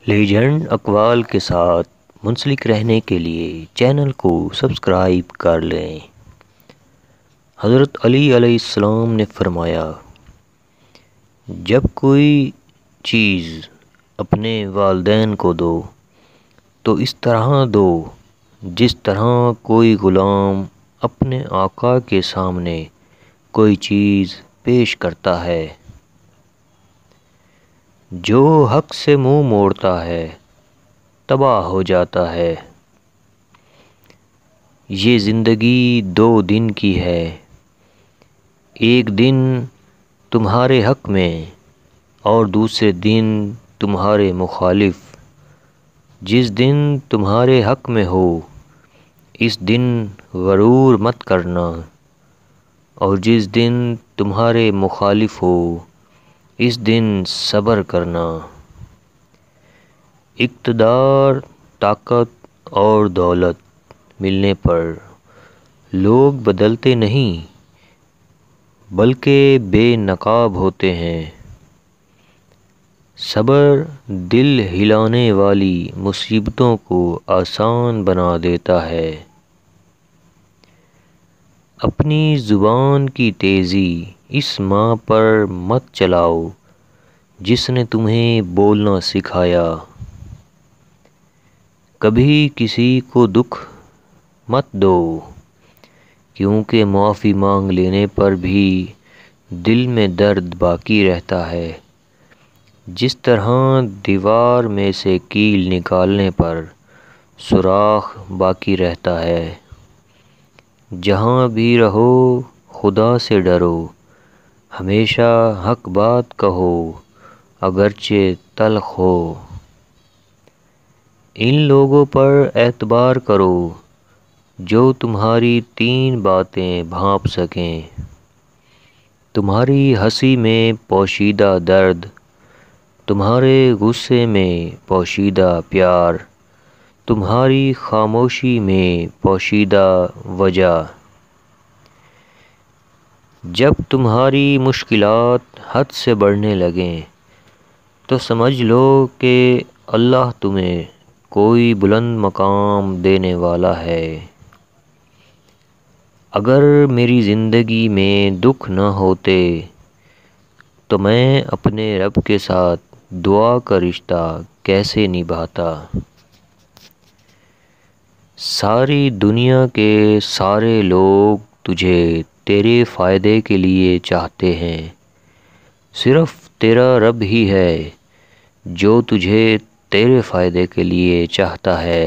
Legend اقوال کے ساتھ منسلک رہنے کے لیے چینل کو سبسکرائب کر لیں۔ حضرت علی علیہ السلام نے فرمایا، جب کوئی چیز اپنے والدین کو دو تو اس طرح دو جس طرح کوئی غلام اپنے آقا کے سامنے کوئی چیز پیش کرتا ہے۔ جو حق سے منہ موڑتا ہے تباہ ہو جاتا ہے۔ یہ زندگی 2 دن کی ہے، ایک دن تمہارے حق میں اور دوسرے دن تمہارے مخالف۔ جس دن تمہارے حق میں ہو اس دن غرور مت کرنا، اور جس دن تمہارے مخالف ہو اس دن صبر کرنا۔ اقتدار، طاقت اور دولت ملنے پر لوگ بدلتے نہیں بلکہ بے نقاب ہوتے ہیں۔ صبر دل ہلانے والی مصیبتوں کو آسان بنا دیتا ہے۔ اپنی زبان کی تیزی اس ماں پر مت چلاؤ جس نے تمہیں بولنا سکھایا۔ کبھی کسی کو دکھ مت دو، کیونکہ معافی مانگ لینے پر بھی دل میں درد باقی رہتا ہے۔ جس طرح دیوار میں سے کیل نکالنے پر سوراخ باقی رہتا ہے۔ جہاں بھی رہو خدا سے ڈرو، ہمیشہ حق بات کہو اگرچہ تلخ ہو۔ ان لوگوں پر اعتبار کرو جو تمہاری 3 باتیں بھانپ سکیں، تمہاری ہنسی میں پوشیدہ درد، تمہارے غصے میں پوشیدہ پیار، تمہاری خاموشی میں پوشیدہ وجہ۔ جب تمہاری مشکلات حد سے بڑھنے لگیں تو سمجھ لو کہ اللہ تمہیں کوئی بلند مقام دینے والا ہے۔ اگر میری زندگی میں دکھ نہ ہوتے تو میں اپنے رب کے ساتھ دعا کا رشتہ کیسے نبھاتا۔ ساری دنیا کے سارے لوگ تجھے تیرے فائدے کے لیے چاہتے ہیں، صرف تیرا رب ہی ہے جو تجھے تیرے فائدے کے لیے چاہتا ہے۔